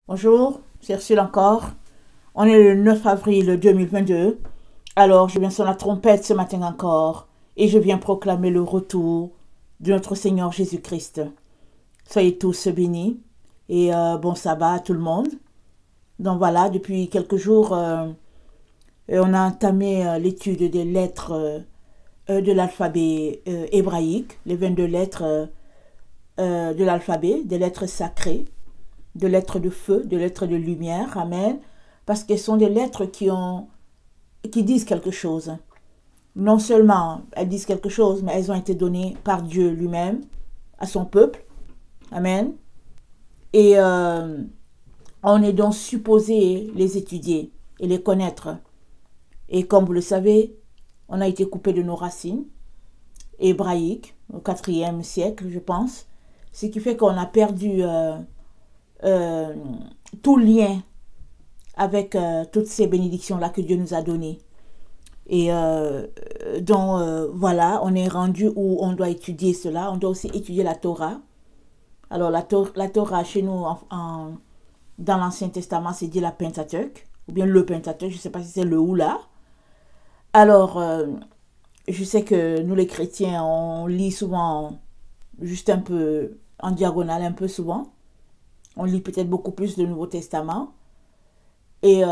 Bonjour, c'est Ursule encore. On est le 9 avril 2022. Alors, je viens sur la trompette ce matin encore et je viens proclamer le retour de notre Seigneur Jésus-Christ. Soyez tous bénis et bon sabbat à tout le monde. Donc voilà, depuis quelques jours, on a entamé l'étude des lettres de l'alphabet hébraïque, les 22 lettres de l'alphabet, des lettres sacrées, de lettres de feu, de lettres de lumière, amen, parce qu'elles sont des lettres qui disent quelque chose. Non seulement elles disent quelque chose, mais elles ont été données par Dieu lui-même à son peuple, amen, et on est donc supposé les étudier et les connaître. Et comme vous le savez, on a été coupé de nos racines hébraïques au IVe siècle, je pense, ce qui fait qu'on a perdu tout lien avec toutes ces bénédictions-là que Dieu nous a données. Et donc, voilà, on est rendu où on doit étudier cela. On doit aussi étudier la Torah. Alors, la Torah, chez nous, dans l'Ancien Testament, c'est dit la Pentateuque, ou bien le Pentateuque, je ne sais pas si c'est le ou là. Alors, je sais que nous, les chrétiens, on lit souvent juste un peu en diagonale, un peu souvent. On lit peut-être beaucoup plus le Nouveau Testament. Et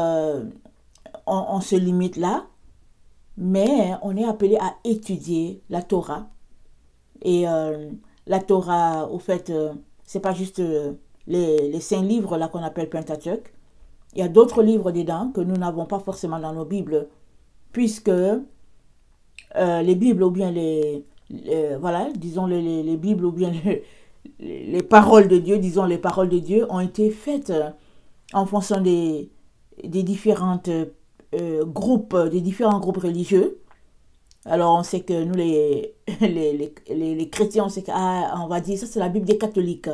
on se limite là. Mais on est appelé à étudier la Torah. Et la Torah, au fait, c'est pas juste les 5 livres là qu'on appelle Pentateuque. Il y a d'autres livres dedans que nous n'avons pas forcément dans nos Bibles. Puisque les Bibles ou bien voilà, disons les Bibles ou bien les paroles de Dieu, disons les paroles de Dieu ont été faites en fonction des différentes des différents groupes religieux. Alors on sait que nous les chrétiens, on sait qu'on va dire ça c'est la Bible des catholiques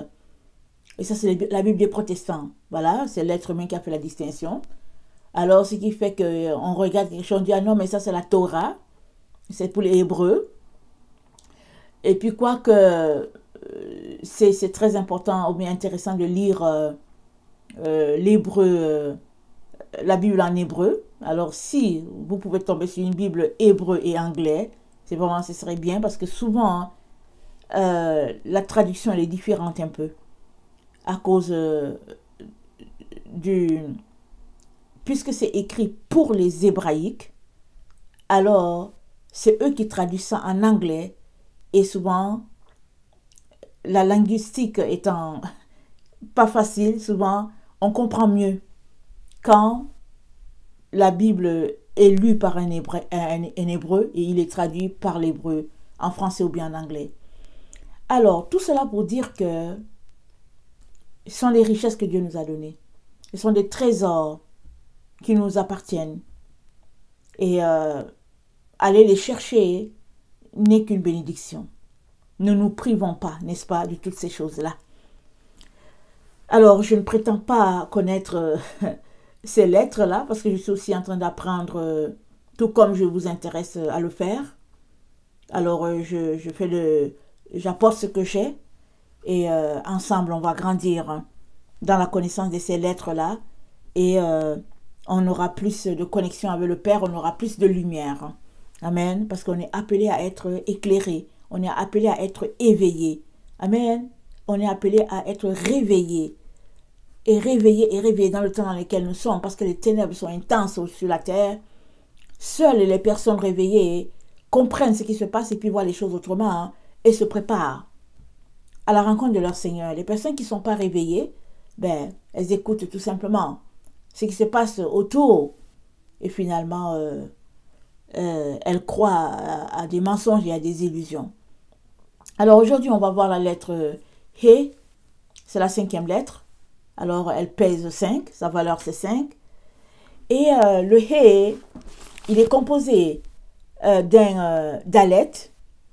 et ça c'est la Bible des protestants. Voilà, c'est l'être humain qui a fait la distinction. Alors ce qui fait qu'on regarde quelque chose, on dit ah non mais ça c'est la Torah, c'est pour les Hébreux. Et puis quoi que c'est très important ou bien intéressant de lire l'hébreu, la Bible en hébreu. Alors si vous pouvez tomber sur une Bible hébreu et anglais, c'est vraiment, ce serait bien parce que souvent la traduction elle est différente un peu à cause du puisque c'est écrit pour les hébraïques, alors c'est eux qui traduisent ça en anglais et souvent la linguistique étant pas facile, souvent on comprend mieux quand la Bible est lue par un hébreu et il est traduit par l'hébreu en français ou bien en anglais. Alors, tout cela pour dire que ce sont les richesses que Dieu nous a données. Ce sont des trésors qui nous appartiennent. Et aller les chercher n'est qu'une bénédiction. Ne nous privons pas, n'est-ce pas, de toutes ces choses-là. Alors, je ne prétends pas connaître ces lettres-là, parce que je suis aussi en train d'apprendre, tout comme je vous intéresse à le faire. Alors, j'apporte ce que j'ai, et ensemble, on va grandir dans la connaissance de ces lettres-là, et on aura plus de connexion avec le Père, on aura plus de lumière. Amen, parce qu'on est appelé à être éclairé, on est appelé à être éveillé. Amen, on est appelé à être réveillé. Et réveillé dans le temps dans lequel nous sommes, parce que les ténèbres sont intenses sur la terre. Seules les personnes réveillées comprennent ce qui se passe et puis voient les choses autrement et se préparent à la rencontre de leur Seigneur. Les personnes qui ne sont pas réveillées, ben, elles écoutent tout simplement ce qui se passe autour et finalement elles croient à des mensonges et à des illusions. Alors aujourd'hui, on va voir la lettre He, c'est la 5e lettre. Alors, elle pèse 5, sa valeur c'est 5. Et le He, il est composé d'un dalet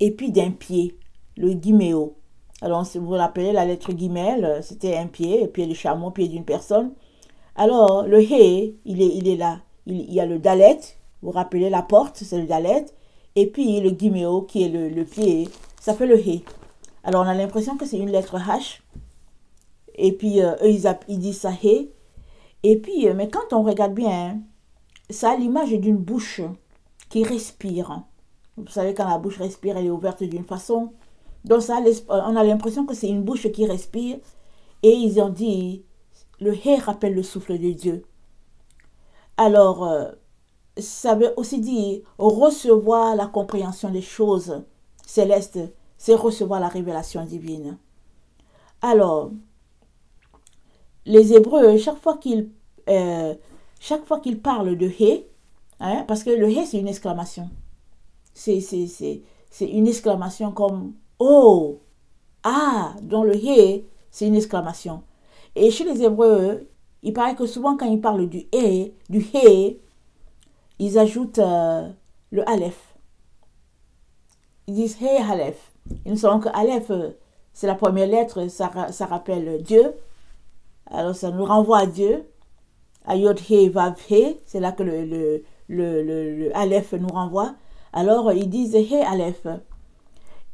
et puis d'un pied, le guiméo. Alors, si vous vous rappelez, la lettre guimel, c'était un pied de chameau, pied d'une personne. Alors, le He, il est là. Il y a le dalet, vous vous rappelez la porte, c'est le dalet. Et puis le guiméo, qui est le pied, ça fait le He. Alors, on a l'impression que c'est une lettre H. Et puis, eux, ils disent ça He. Et puis, mais quand on regarde bien, ça a l'image d'une bouche qui respire. Vous savez, quand la bouche respire, elle est ouverte d'une façon. Donc, ça, on a l'impression que c'est une bouche qui respire. Et ils ont dit, le Hé rappelle le souffle de Dieu. Alors, ça veut aussi dire recevoir la compréhension des choses célestes, c'est recevoir la révélation divine. Alors, les Hébreux, chaque fois qu'ils parlent de Hé, hein, parce que le Hé, c'est une exclamation. C'est une exclamation comme Oh, Ah, dans le Hé, c'est une exclamation. Et chez les Hébreux, il paraît que souvent quand ils parlent du Hé, ils ajoutent le Aleph. Ils disent Hé, Aleph. Et nous savons que Aleph, c'est la première lettre, ça rappelle Dieu. Alors ça nous renvoie à Dieu. À Yod He Vav He, c'est là que le Aleph nous renvoie. Alors ils disent He Aleph.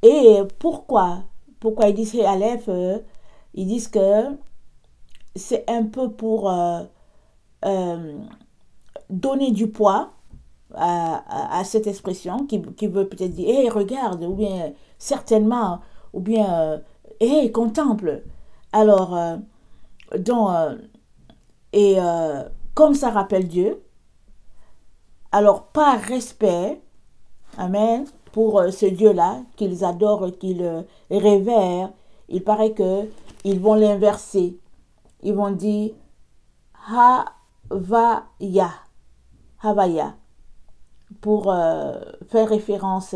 Et pourquoi ils disent He Aleph? Ils disent que c'est un peu pour donner du poids à cette expression qui veut peut-être dire hey, regarde, ou bien certainement, ou bien hey, contemple. Alors, donc, comme ça rappelle Dieu, alors par respect, amen, pour ce Dieu-là, qu'ils adorent, qu'ils révèrent, il paraît que ils vont l'inverser. Ils vont dire Havaya, Havaya, pour faire référence,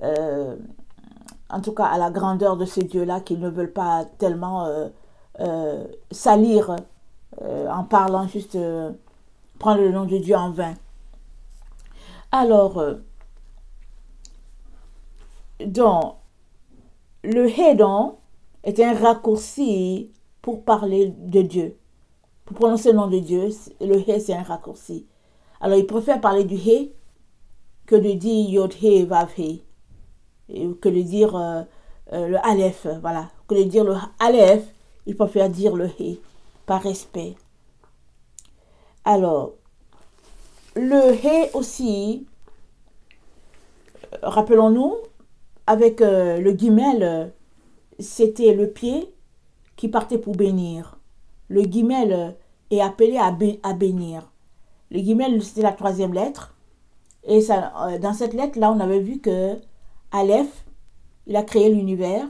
en tout cas, à la grandeur de ce Dieu-là, qu'ils ne veulent pas tellement salir en parlant juste prendre le nom de Dieu en vain. Alors, donc, le Hédon est un raccourci pour parler de Dieu. Pour prononcer le nom de Dieu, le Hé, c'est un raccourci. Alors, il préfère parler du Hé que de dire Yod He Vav He. Que de dire le Aleph, voilà. Que de dire le Aleph, il préfère dire le Hé, par respect. Alors, le Hé aussi, rappelons-nous, avec le guimel, c'était le pied qui partait pour bénir. Le guimel est appelé à bénir. Le guimel, c'était la troisième lettre. Et ça, dans cette lettre-là, on avait vu que Aleph, il a créé l'univers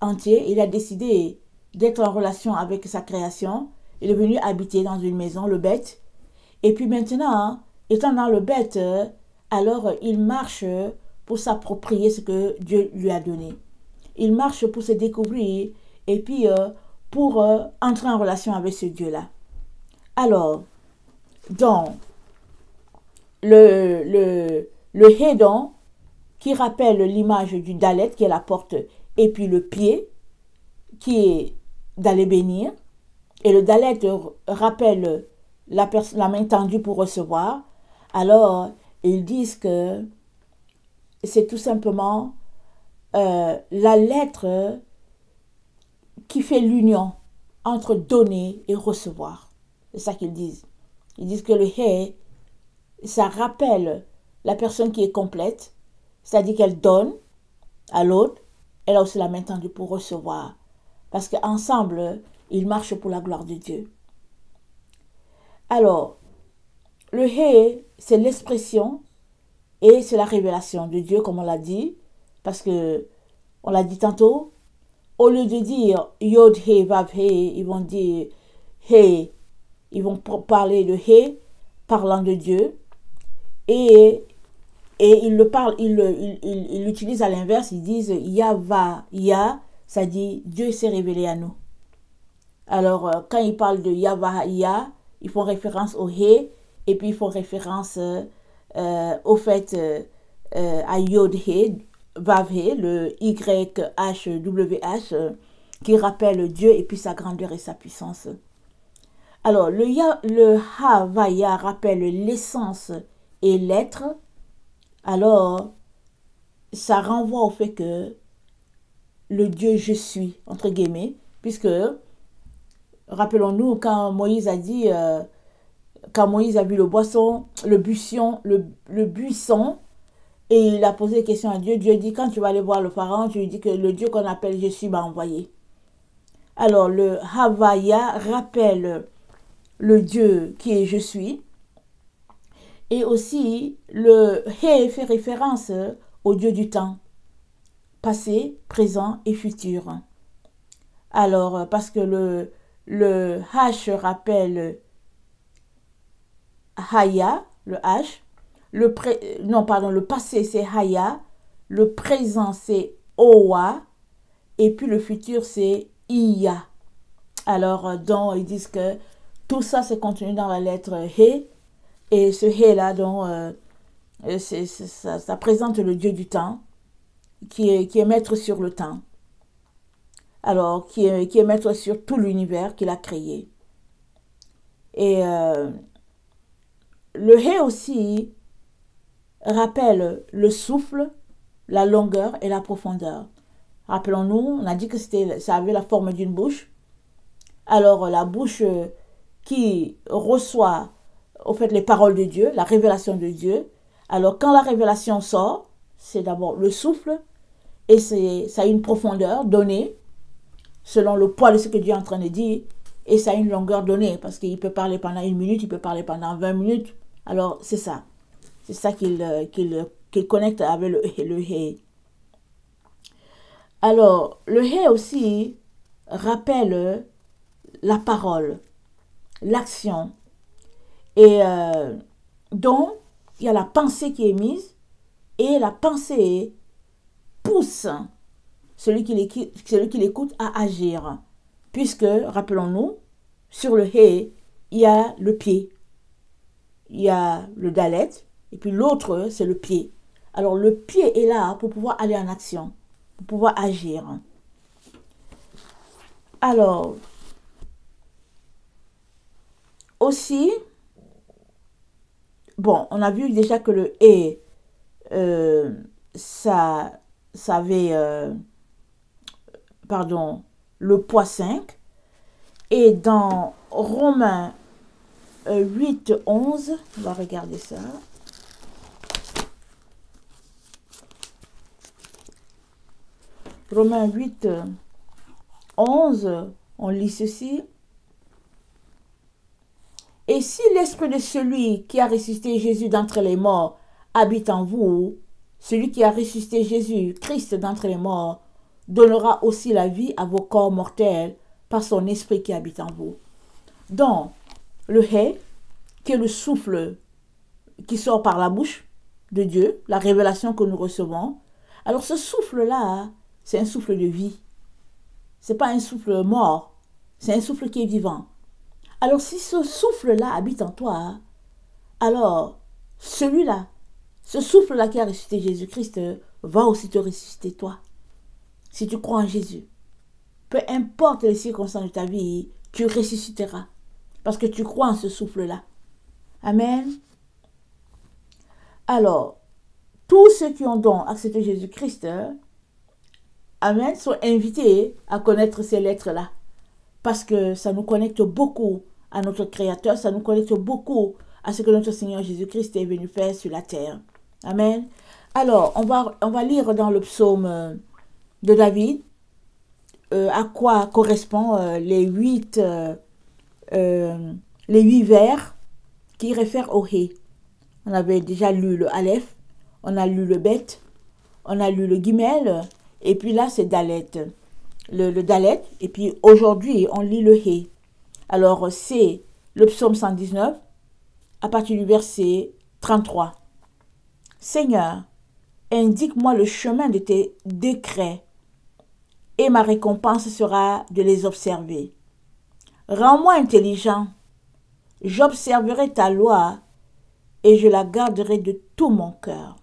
entier. Il a décidé d'être en relation avec sa création. Il est venu habiter dans une maison, le bête. Et puis maintenant, étant dans le bête, alors il marche pour s'approprier ce que Dieu lui a donné. Il marche pour se découvrir et puis pour entrer en relation avec ce Dieu-là. Alors, donc, le Hédon, qui rappelle l'image du Dalet, qui est la porte, et puis le pied, qui est d'aller bénir. Et le Dalet rappelle la main tendue pour recevoir. Alors, ils disent que c'est tout simplement la lettre qui fait l'union entre donner et recevoir. C'est ça qu'ils disent. Ils disent que le Hé, ça rappelle la personne qui est complète, c'est-à-dire qu'elle donne à l'autre, elle a aussi la main tendue pour recevoir. Parce qu'ensemble, ils marchent pour la gloire de Dieu. Alors, le Hé, c'est l'expression et c'est la révélation de Dieu, comme on l'a dit. Parce que, on l'a dit tantôt, au lieu de dire Yod He Vav He, ils vont dire He. Ils vont parler de He, parlant de Dieu. Et ils le parlent, ils l'utilisent à l'inverse, ils disent Yahva, Yah, ça dit Dieu s'est révélé à nous. Alors, quand ils parlent de Yahva, Yah, ils font référence au He, et puis ils font référence au fait à Yod He, Vav He, le YHWH, qui rappelle Dieu et puis sa grandeur et sa puissance. Alors, le Havaya rappelle l'essence et l'être. Alors, ça renvoie au fait que le Dieu je suis, entre guillemets, puisque rappelons-nous, quand Moïse a dit, quand Moïse a vu le buisson, et il a posé des questions à Dieu. Dieu dit, quand tu vas aller voir le pharaon, tu lui dis que le Dieu qu'on appelle Je suis m'a envoyé. Alors, le Havaya rappelle le Dieu qui est Je suis. Et aussi, le He fait référence au Dieu du temps, passé, présent et futur. Alors, parce que le H rappelle Haya, le H, le passé c'est Haya, le présent c'est Owa, et puis le futur c'est Iya. Alors, donc, ils disent que tout ça c'est contenu dans la lettre He, et ce He là, donc, ça présente le Dieu du temps, qui est maître sur le temps. Alors, qui est maître sur tout l'univers qu'il a créé. Et le He aussi rappelle le souffle, la longueur et la profondeur. Rappelons-nous, on a dit que ça avait la forme d'une bouche. Alors, la bouche qui reçoit, au fait, les paroles de Dieu, la révélation de Dieu. Alors, quand la révélation sort, c'est d'abord le souffle, et ça a une profondeur donnée, selon le poids de ce que Dieu est en train de dire, et ça a une longueur donnée, parce qu'il peut parler pendant 1 minute, il peut parler pendant 20 minutes. Alors, c'est ça. C'est ça qu'il connecte avec le He. Alors, le He aussi rappelle la parole, l'action. Et donc, il y a la pensée qui est mise, et la pensée pousse celui qui l'écoute à agir. Puisque, rappelons-nous, sur le He, il y a le pied. Il y a le dalet, et puis l'autre, c'est le pied. Alors, le pied est là pour pouvoir aller en action, pour pouvoir agir. Alors, aussi, bon, on a vu déjà que le He, ça avait, le poids 5. Et dans Romains 8, 11, on va regarder ça. Romains 8, 11, on lit ceci. Et si l'esprit de celui qui a ressuscité Jésus d'entre les morts habite en vous, celui qui a ressuscité Jésus, Christ d'entre les morts, donnera aussi la vie à vos corps mortels par son esprit qui habite en vous. Donc, le He, qui est le souffle qui sort par la bouche de Dieu, la révélation que nous recevons. Alors ce souffle-là, c'est un souffle de vie. Ce n'est pas un souffle mort, c'est un souffle qui est vivant. Alors si ce souffle-là habite en toi, alors celui-là, ce souffle-là qui a ressuscité Jésus-Christ, va aussi te ressusciter toi. Si tu crois en Jésus, peu importe les circonstances de ta vie, tu ressusciteras. Parce que tu crois en ce souffle-là. Amen. Alors, tous ceux qui ont donc accepté Jésus-Christ, amen, sont invités à connaître ces lettres-là. Parce que ça nous connecte beaucoup à notre Créateur, ça nous connecte beaucoup à ce que notre Seigneur Jésus-Christ est venu faire sur la terre. Amen. Alors, on va lire dans le psaume de David, à quoi correspondent les 8 vers qui réfèrent au He. On avait déjà lu le Aleph, on a lu le Bet, on a lu le Gimel, et puis là c'est Dalet. Le Dalet, et puis aujourd'hui on lit le He. Alors c'est le psaume 119, à partir du verset 33. Seigneur, indique-moi le chemin de tes décrets, et ma récompense sera de les observer. Rends-moi intelligent, j'observerai ta loi et je la garderai de tout mon cœur.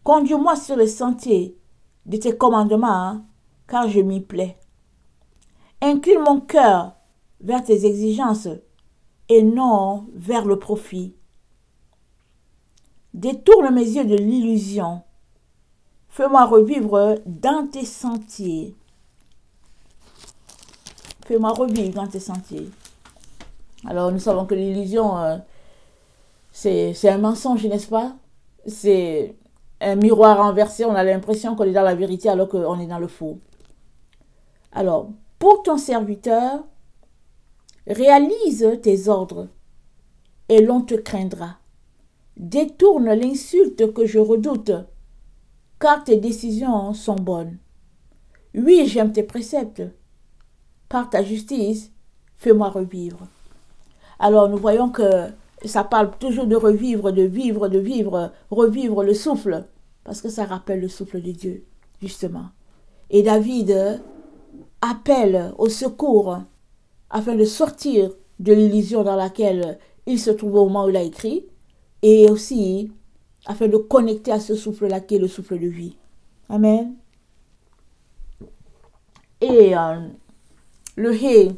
Conduis-moi sur les sentiers de tes commandements, car je m'y plais. Incline mon cœur vers tes exigences et non vers le profit. Détourne mes yeux de l'illusion. Fais-moi revivre dans tes sentiers. Fais-moi revivre dans tes sentiers. Alors, nous savons que l'illusion, c'est un mensonge, n'est-ce pas? C'est un miroir renversé. On a l'impression qu'on est dans la vérité alors qu'on est dans le faux. Alors, pour ton serviteur, réalise tes ordres et l'on te craindra. Détourne l'insulte que je redoute, car tes décisions sont bonnes. Oui, j'aime tes préceptes. Par ta justice, fais-moi revivre. Alors, nous voyons que ça parle toujours de revivre, de vivre, revivre le souffle, parce que ça rappelle le souffle de Dieu, justement. Et David appelle au secours afin de sortir de l'illusion dans laquelle il se trouve au moment où il a écrit, et aussi afin de connecter à ce souffle-là qui est le souffle de vie. Amen. Et le hé,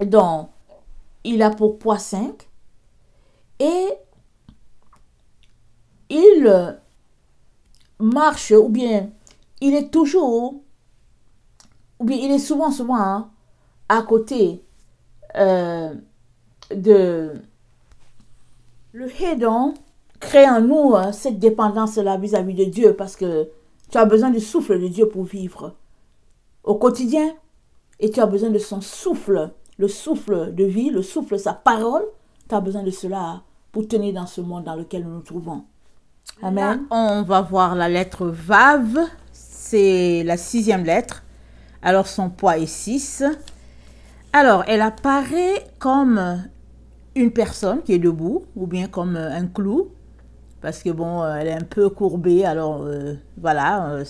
donc, il a pour poids 5, et il marche, ou bien il est toujours, ou bien il est souvent à côté de... Le hé, donc, crée en nous cette dépendance-là vis-à-vis de Dieu, parce que tu as besoin du souffle de Dieu pour vivre au quotidien, et tu as besoin de son souffle, le souffle de vie, le souffle, sa parole. Tu as besoin de cela pour tenir dans ce monde dans lequel nous nous trouvons. Amen. Là, on va voir la lettre Vav, c'est la 6e lettre. Alors, son poids est 6. Alors, elle apparaît comme une personne qui est debout, ou bien comme un clou, parce que bon, elle est un peu courbée, alors voilà,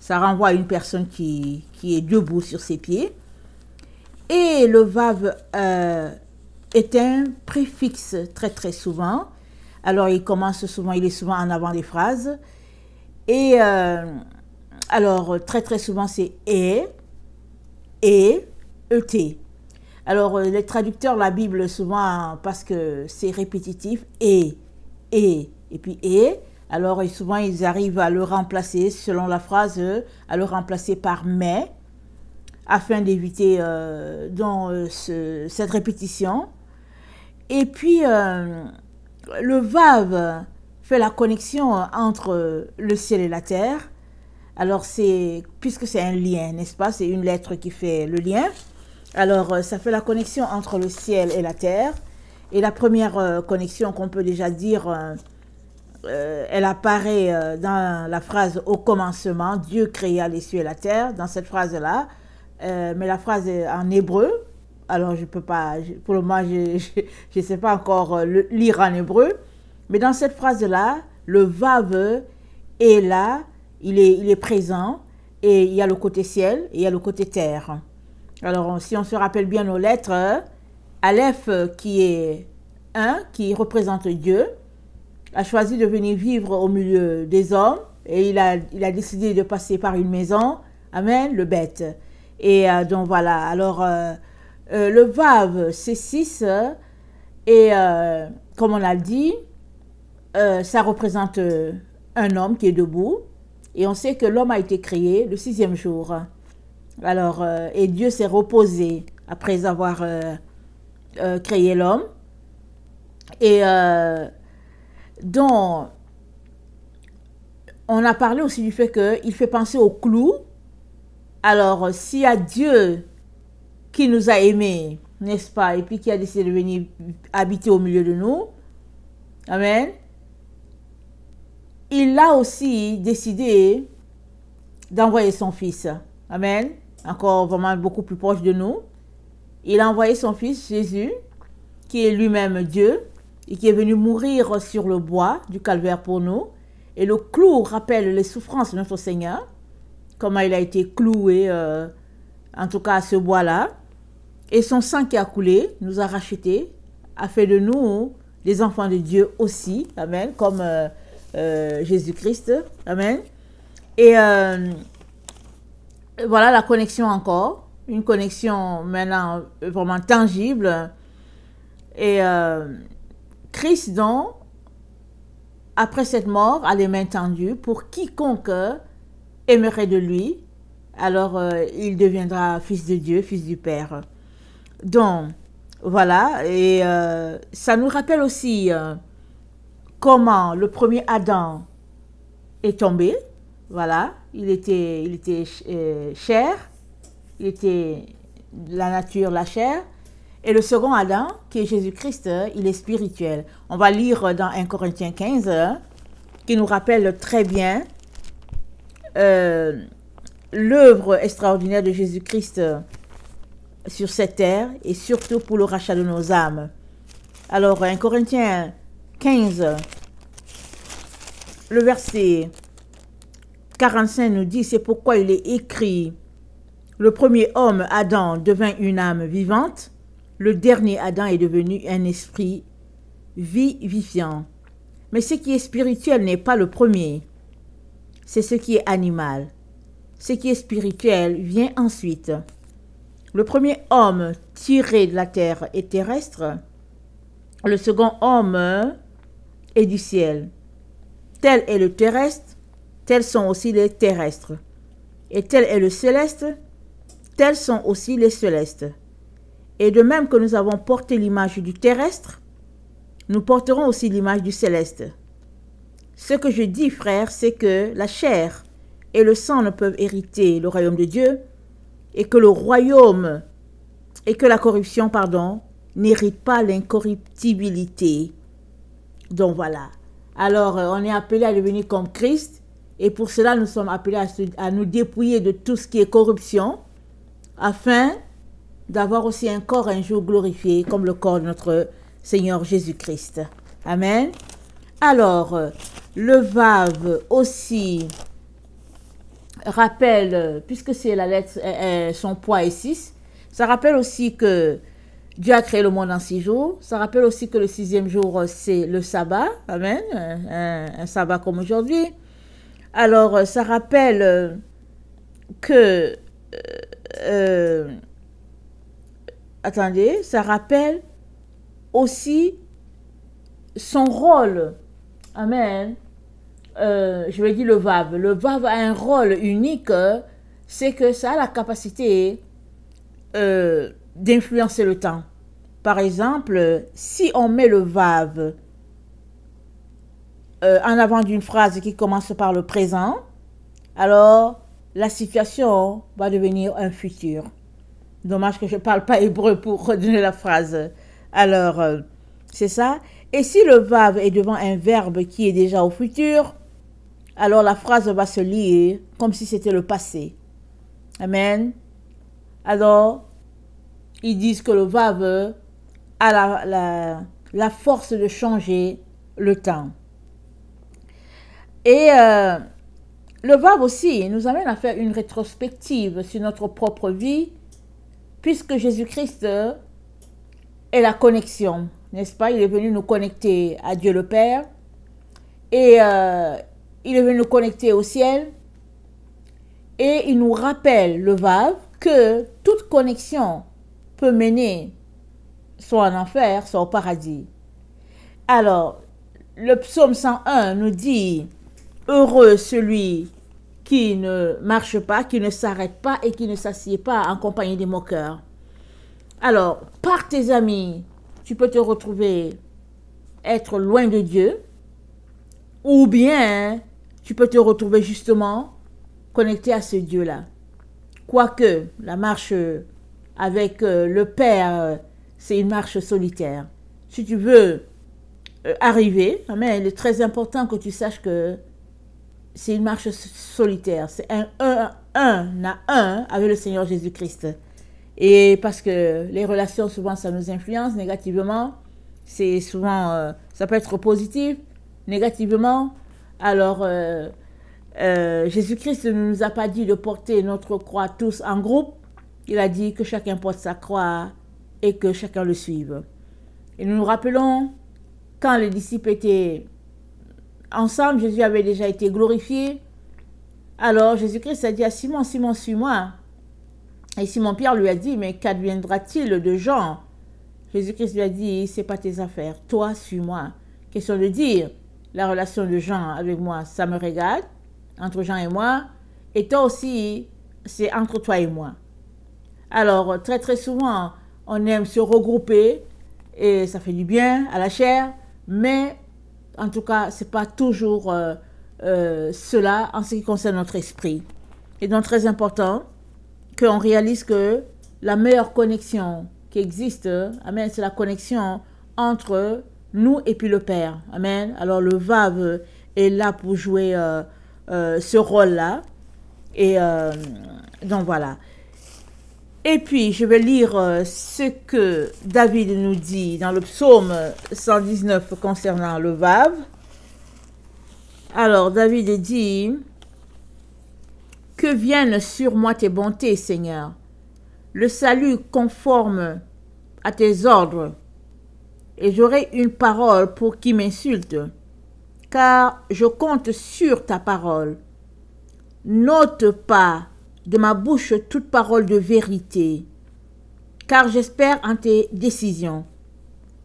ça renvoie à une personne qui est debout sur ses pieds. Et le Vav est un préfixe très souvent. Alors, il est souvent en avant des phrases. Et alors, très souvent, c'est et, et. Alors, les traducteurs, la Bible, souvent, parce que c'est répétitif, et puis et. Alors, souvent, ils arrivent à le remplacer, selon la phrase, à le remplacer par mais, afin d'éviter cette répétition. Et puis, le Vav fait la connexion entre le ciel et la terre. Alors, puisque c'est un lien, n'est-ce pas? C'est une lettre qui fait le lien. Alors, ça fait la connexion entre le ciel et la terre. Et la première connexion qu'on peut déjà dire, elle apparaît dans la phrase « Au commencement, Dieu créa les cieux et la terre ». Dans cette phrase-là, mais la phrase est en hébreu. Alors, je peux pas, pour le moment, je ne sais pas encore lire en hébreu. Mais dans cette phrase-là, le Vav est là, il est présent. Et il y a le côté ciel et il y a le côté terre. Alors, si on se rappelle bien nos lettres, Aleph, qui est 1, qui représente Dieu, a choisi de venir vivre au milieu des hommes et il a décidé de passer par une maison. Amen, le bête. Et donc voilà, alors le Vav, c'est 6 et comme on l'a dit, ça représente un homme qui est debout et on sait que l'homme a été créé le 6e jour. Alors, et Dieu s'est reposé après avoir créé l'homme. Et donc, on a parlé aussi du fait qu'il fait penser au clou. Alors, s'il y a Dieu qui nous a aimés, n'est-ce pas, et puis qui a décidé de venir habiter au milieu de nous, amen, il a aussi décidé d'envoyer son fils. Amen. Encore vraiment beaucoup plus proche de nous. Il a envoyé son fils Jésus, qui est lui-même Dieu, et qui est venu mourir sur le bois du calvaire pour nous. Et le clou rappelle les souffrances de notre Seigneur, comment il a été cloué, en tout cas à ce bois-là. Et son sang qui a coulé nous a rachetés, a fait de nous des enfants de Dieu aussi. Amen. Comme Jésus-Christ. Amen. Et voilà la connexion encore, une connexion maintenant vraiment tangible. Et Christ, donc, après cette mort, a les mains tendues pour quiconque aimerait de lui alors il deviendra fils de Dieu, fils du Père. Donc, voilà, et ça nous rappelle aussi comment le premier Adam est tombé. Voilà, il était chair, il était la nature, la chair. Et le second Adam, qui est Jésus-Christ, il est spirituel. On va lire dans 1 Corinthiens 15, qui nous rappelle très bien l'œuvre extraordinaire de Jésus-Christ sur cette terre et surtout pour le rachat de nos âmes. Alors, 1 Corinthiens 15, le verset 45 nous dit, c'est pourquoi il est écrit, le premier homme, Adam, devint une âme vivante, le dernier Adam est devenu un esprit vivifiant. Mais ce qui est spirituel n'est pas le premier, c'est ce qui est animal. Ce qui est spirituel vient ensuite. Le premier homme tiré de la terre est terrestre, le second homme est du ciel. Tel est le terrestre, tels sont aussi les terrestres. Et tel est le céleste, tels sont aussi les célestes. Et de même que nous avons porté l'image du terrestre, nous porterons aussi l'image du céleste. Ce que je dis, frères, c'est que la chair et le sang ne peuvent hériter le royaume de Dieu, et que le royaume, et que la corruption, n'hérite pas l'incorruptibilité. Donc voilà. Alors, on est appelé à devenir comme Christ, et pour cela, nous sommes appelés à nous dépouiller de tout ce qui est corruption, afin d'avoir aussi un corps un jour glorifié, comme le corps de notre Seigneur Jésus-Christ. Amen. Alors, le Vav aussi rappelle, puisque c'est la lettre, son poids est 6, ça rappelle aussi que Dieu a créé le monde en 6 jours. Ça rappelle aussi que le 6e jour, c'est le sabbat. Amen. Un sabbat comme aujourd'hui. Alors, ça rappelle que... attendez, ça rappelle aussi son rôle. Amen. Je vais dire le Vav. Le Vav a un rôle unique, c'est que ça a la capacité d'influencer le temps. Par exemple, si on met le Vav en avant d'une phrase qui commence par le présent, alors la situation va devenir un futur. Dommage que je ne parle pas hébreu pour redonner la phrase. Alors, c'est ça. Et si le Vav est devant un verbe qui est déjà au futur, alors la phrase va se lire comme si c'était le passé. Amen. Alors, ils disent que le Vav a la force de changer le temps. Et le Vav aussi nous amène à faire une rétrospective sur notre propre vie, puisque Jésus-Christ est la connexion, n'est-ce pas? Il est venu nous connecter à Dieu le Père, et il est venu nous connecter au ciel, et il nous rappelle, le Vav, que toute connexion peut mener soit en enfer, soit au paradis. Alors, le psaume 101 nous dit, heureux celui qui ne marche pas, qui ne s'arrête pas et qui ne s'assied pas en compagnie des moqueurs. Alors, par tes amis, tu peux te retrouver être loin de Dieu, ou bien tu peux te retrouver justement connecté à ce Dieu-là. Quoique la marche avec le Père, c'est une marche solitaire. Si tu veux arriver, mais il est très important que tu saches que c'est une marche solitaire. C'est un à un avec le Seigneur Jésus-Christ. Et parce que les relations, souvent, ça nous influence négativement. C'est souvent, ça peut être positif, négativement. Alors, Jésus-Christ ne nous a pas dit de porter notre croix tous en groupe. Il a dit que chacun porte sa croix et que chacun le suive. Et nous nous rappelons, quand les disciples étaient ensemble, Jésus avait déjà été glorifié. Alors Jésus-Christ a dit à Simon, Simon, suis-moi. Et Simon-Pierre lui a dit, mais qu'adviendra-t-il de Jean? Jésus-Christ lui a dit, c'est pas tes affaires, toi, suis-moi. Question de dire, la relation de Jean avec moi, ça me regarde, entre Jean et moi. Et toi aussi, c'est entre toi et moi. Alors, très très souvent, on aime se regrouper et ça fait du bien à la chair, mais en tout cas, c'est pas toujours cela en ce qui concerne notre esprit. Et donc, très important qu'on réalise que la meilleure connexion qui existe, amen, c'est la connexion entre nous et puis le Père. Amen. Alors, le Vav est là pour jouer ce rôle-là. Et donc, voilà. Et puis, je vais lire ce que David nous dit dans le psaume 119 concernant le Vav. Alors, David dit, « Que viennent sur moi tes bontés, Seigneur, le salut conforme à tes ordres, et j'aurai une parole pour qui m'insulte, car je compte sur ta parole. N'ôte pas de ma bouche toute parole de vérité, car j'espère en tes décisions.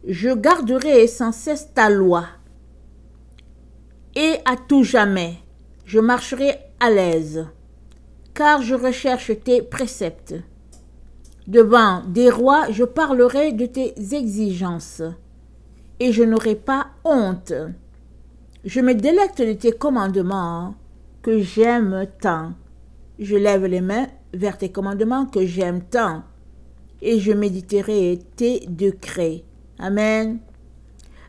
Je garderai sans cesse ta loi, et à tout jamais, je marcherai à l'aise, car je recherche tes préceptes. Devant des rois, je parlerai de tes exigences, et je n'aurai pas honte. Je me délecte de tes commandements que j'aime tant. Je lève les mains vers tes commandements que j'aime tant, et je méditerai tes décrets. Amen.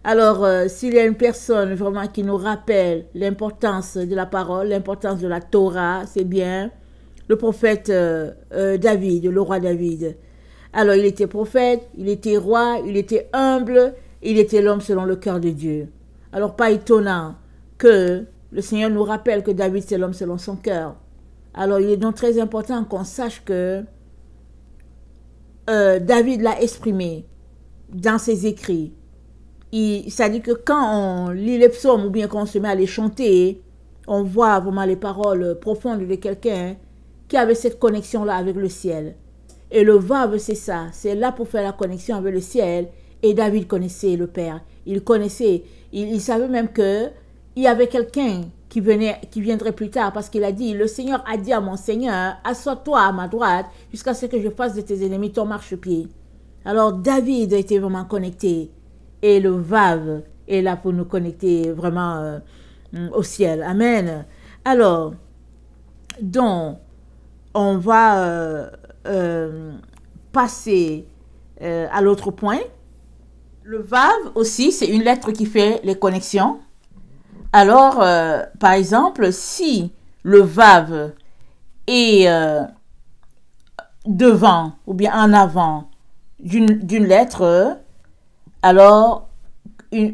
Alors, s'il y a une personne vraiment qui nous rappelle l'importance de la parole, l'importance de la Torah, c'est bien le prophète David, le roi David. Alors, il était prophète, il était roi, il était humble, il était l'homme selon le cœur de Dieu. Alors, pas étonnant que le Seigneur nous rappelle que David, c'est l'homme selon son cœur. Alors, il est donc très important qu'on sache que David l'a exprimé dans ses écrits. Ça dit que quand on lit les psaumes ou bien quand on se met à les chanter, on voit vraiment les paroles profondes de quelqu'un qui avait cette connexion-là avec le ciel. Et le Vav, c'est ça. C'est là pour faire la connexion avec le ciel. Et David connaissait le Père. Il connaissait. Il savait même que il y avait quelqu'un qui viendrait plus tard, parce qu'il a dit, le Seigneur a dit à mon Seigneur, assois-toi à ma droite jusqu'à ce que je fasse de tes ennemis ton marchepied. Alors David était vraiment connecté, et le Vav est là pour nous connecter vraiment au ciel. Amen. Alors, donc, on va passer à l'autre point. Le Vav aussi, c'est une lettre qui fait les connexions. Alors, par exemple, si le Vav est devant ou bien en avant d'une lettre, alors,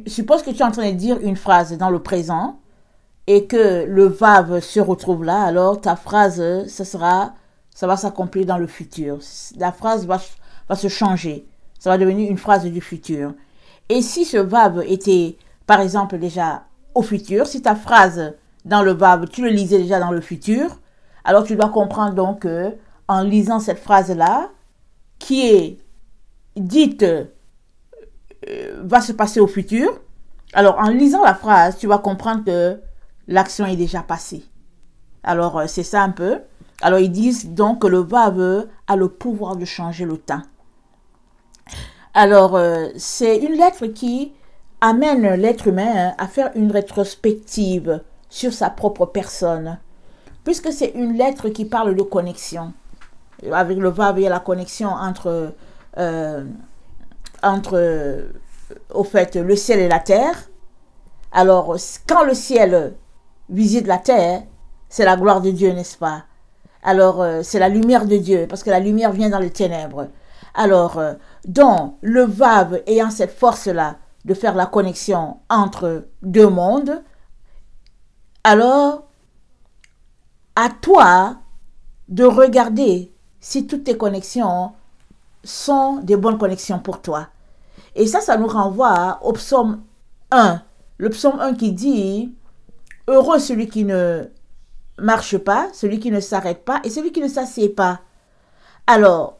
suppose que tu es en train de dire une phrase dans le présent et que le Vav se retrouve là, alors ta phrase, ça va s'accomplir dans le futur. La phrase va se changer. Ça va devenir une phrase du futur. Et si ce Vav était, par exemple, déjà au futur, si ta phrase dans le Vav, tu le lisais déjà dans le futur, alors tu dois comprendre donc que en lisant cette phrase-là, qui est dite, va se passer au futur, alors en lisant la phrase, tu vas comprendre que l'action est déjà passée. Alors c'est ça un peu. Alors ils disent donc que le Vav a le pouvoir de changer le temps. Alors c'est une lettre qui amène l'être humain à faire une rétrospective sur sa propre personne, puisque c'est une lettre qui parle de connexion. Avec le Vav, il y a la connexion entre au fait, le ciel et la terre. Alors, quand le ciel visite la terre, c'est la gloire de Dieu, n'est-ce pas? Alors, c'est la lumière de Dieu, parce que la lumière vient dans les ténèbres. Alors, donc, le Vav ayant cette force-là, de faire la connexion entre deux mondes, alors à toi de regarder si toutes tes connexions sont des bonnes connexions pour toi. Et ça nous renvoie au psaume 1. Le psaume 1 qui dit « Heureux celui qui ne marche pas, celui qui ne s'arrête pas et celui qui ne s'assied pas. » Alors,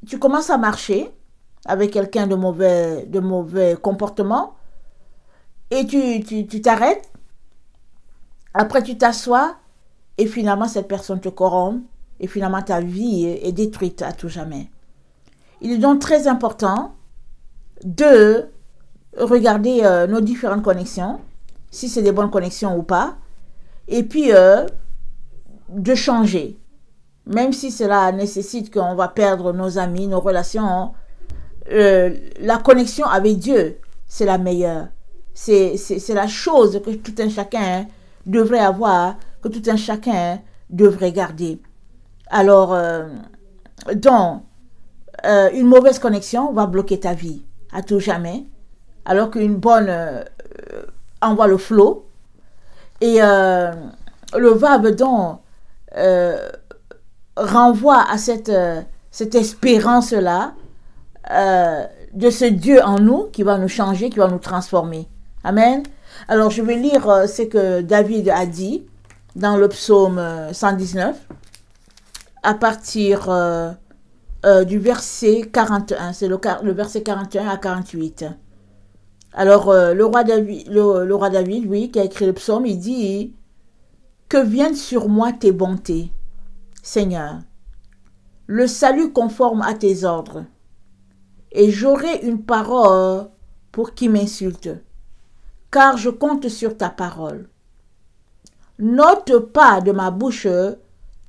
tu commences à marcher avec quelqu'un de mauvais comportement, et tu t'arrêtes, après tu t'assois, et finalement cette personne te corrompt, et finalement ta vie est détruite à tout jamais. Il est donc très important de regarder nos différentes connexions, si c'est des bonnes connexions ou pas, et puis de changer. Même si cela nécessite qu'on va perdre nos amis, nos relations, la connexion avec Dieu, c'est la meilleure. C'est la chose que tout un chacun devrait avoir, que tout un chacun devrait garder. Alors, donc, une mauvaise connexion va bloquer ta vie à tout jamais, alors qu'une bonne envoie le flot. Et le verbe donc renvoie à cette espérance-là de ce Dieu en nous qui va nous changer, qui va nous transformer. Amen. Alors, je vais lire ce que David a dit dans le psaume 119 à partir du verset 41. C'est le verset 41 à 48. Alors, le roi David, oui, qui a écrit le psaume, il dit « Que viennent sur moi tes bontés, Seigneur, le salut conforme à tes ordres, et j'aurai une parole pour qui m'insulte, car je compte sur ta parole. N'ôte pas de ma bouche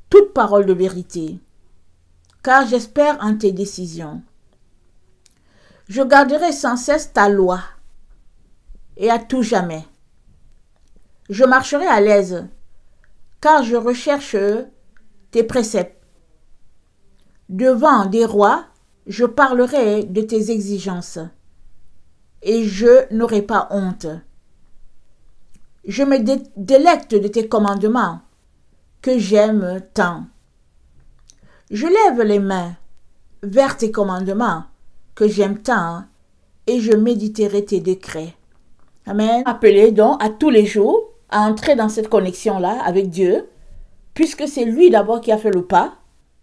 toute parole de vérité, car j'espère en tes décisions. Je garderai sans cesse ta loi, et à tout jamais. Je marcherai à l'aise, car je recherche tes préceptes. Devant des rois, je parlerai de tes exigences, et je n'aurai pas honte. Je me délecte de tes commandements, que j'aime tant. Je lève les mains vers tes commandements, que j'aime tant, et je méditerai tes décrets. Amen. Appelez donc à tous les jours à entrer dans cette connexion-là avec Dieu, puisque c'est lui d'abord qui a fait le pas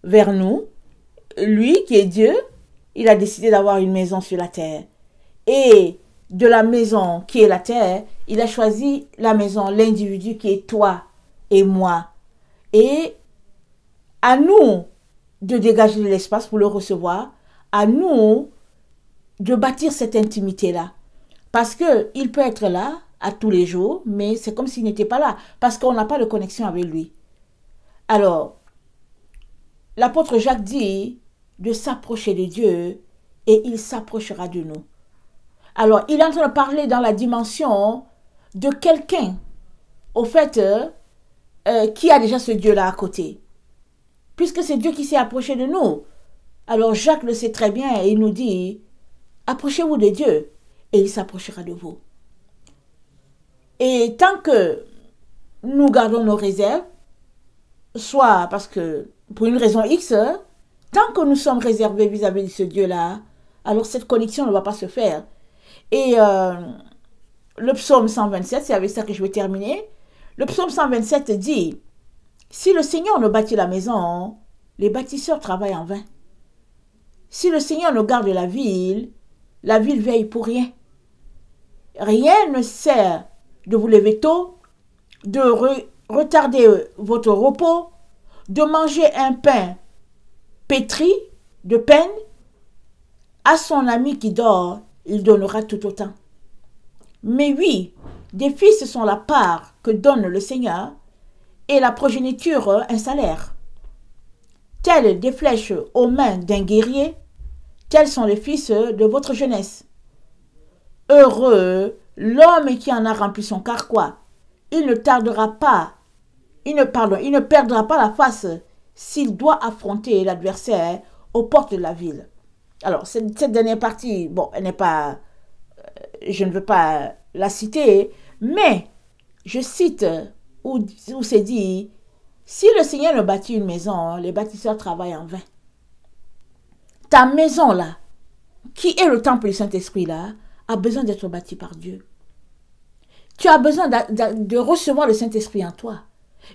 vers nous. Lui qui est Dieu, il a décidé d'avoir une maison sur la terre. Et de la maison qui est la terre, il a choisi la maison, l'individu qui est toi et moi. Et à nous de dégager de l'espace pour le recevoir, à nous de bâtir cette intimité-là. Parce qu'il peut être là à tous les jours, mais c'est comme s'il n'était pas là, parce qu'on n'a pas de connexion avec lui. Alors, l'apôtre Jacques dit de s'approcher de Dieu et il s'approchera de nous. Alors, il est en train de parler dans la dimension de quelqu'un, au fait, qui a déjà ce Dieu-là à côté. Puisque c'est Dieu qui s'est approché de nous. Alors, Jacques le sait très bien et il nous dit, approchez-vous de Dieu et il s'approchera de vous. Et tant que nous gardons nos réserves, soit parce que, pour une raison X, tant que nous sommes réservés vis-à-vis de ce Dieu-là, alors cette connexion ne va pas se faire. Et le psaume 127, c'est avec ça que je vais terminer. Le psaume 127 dit, si le Seigneur ne bâtit la maison, les bâtisseurs travaillent en vain. Si le Seigneur ne garde la ville veille pour rien. Rien ne sert de vous lever tôt, de retarder votre repos, de manger un pain pétri de peine. À son ami qui dort, il donnera tout autant. Mais oui, des fils sont la part que donne le Seigneur, et la progéniture un salaire. Telles des flèches aux mains d'un guerrier, tels sont les fils de votre jeunesse. Heureux l'homme qui en a rempli son carquois. Il ne perdra pas la face s'il doit affronter l'adversaire aux portes de la ville. Alors, cette dernière partie, bon, elle n'est pas, je ne veux pas la citer, mais je cite où c'est dit, si le Seigneur ne bâtit une maison, les bâtisseurs travaillent en vain. Ta maison là, qui est le temple du Saint-Esprit là, a besoin d'être bâtie par Dieu. Tu as besoin de recevoir le Saint-Esprit en toi.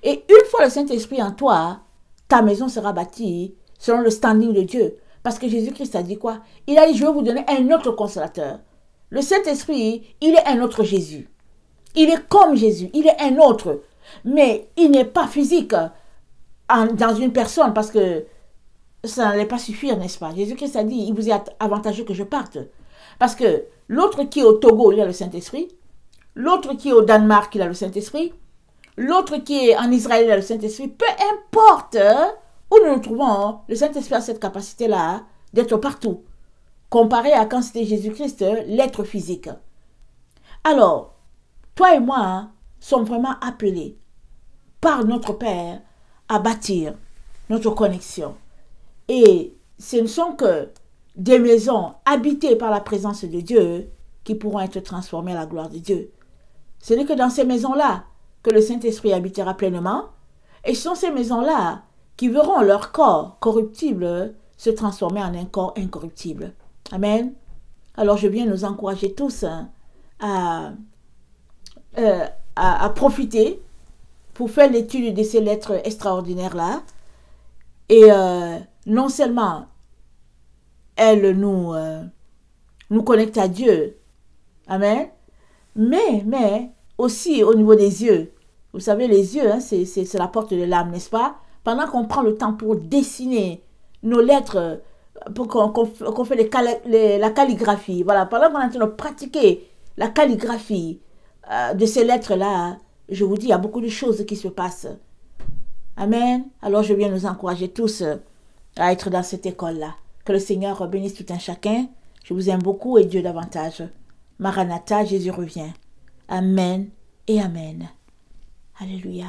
Et une fois le Saint-Esprit en toi, ta maison sera bâtie selon le standing de Dieu. Parce que Jésus-Christ a dit quoi? Il a dit, je vais vous donner un autre consolateur. Le Saint-Esprit, il est un autre Jésus. Il est comme Jésus, il est un autre. Mais il n'est pas physique dans une personne, parce que ça n'allait pas suffire, n'est-ce pas? Jésus-Christ a dit, il vous est avantageux que je parte. Parce que l'autre qui est au Togo, il a le Saint-Esprit. L'autre qui est au Danemark, il a le Saint-Esprit. L'autre qui est en Israël, il a le Saint-Esprit. Peu importe où nous nous trouvons, le Saint-Esprit a cette capacité-là d'être partout. Comparé à quand c'était Jésus-Christ, l'être physique. Alors, toi et moi sommes vraiment appelés par notre Père à bâtir notre connexion. Et ce ne sont que des maisons habitées par la présence de Dieu qui pourront être transformées à la gloire de Dieu. Ce n'est que dans ces maisons-là que le Saint-Esprit habitera pleinement. Et ce sont ces maisons-là qui verront leur corps corruptible se transformer en un corps incorruptible. Amen. Alors je viens nous encourager tous à profiter pour faire l'étude de ces lettres extraordinaires-là. Et non seulement elles nous connectent à Dieu, amen, mais aussi au niveau des yeux. Vous savez, les yeux, hein, c'est la porte de l'âme, n'est-ce pas? Pendant qu'on prend le temps pour dessiner nos lettres, pour qu'on fait la calligraphie, voilà, pendant qu'on est en train de pratiquer la calligraphie de ces lettres-là, je vous dis, il y a beaucoup de choses qui se passent. Amen. Alors je viens nous encourager tous à être dans cette école-là. Que le Seigneur bénisse tout un chacun. Je vous aime beaucoup et Dieu davantage. Maranatha, Jésus revient. Amen et Amen. Alléluia.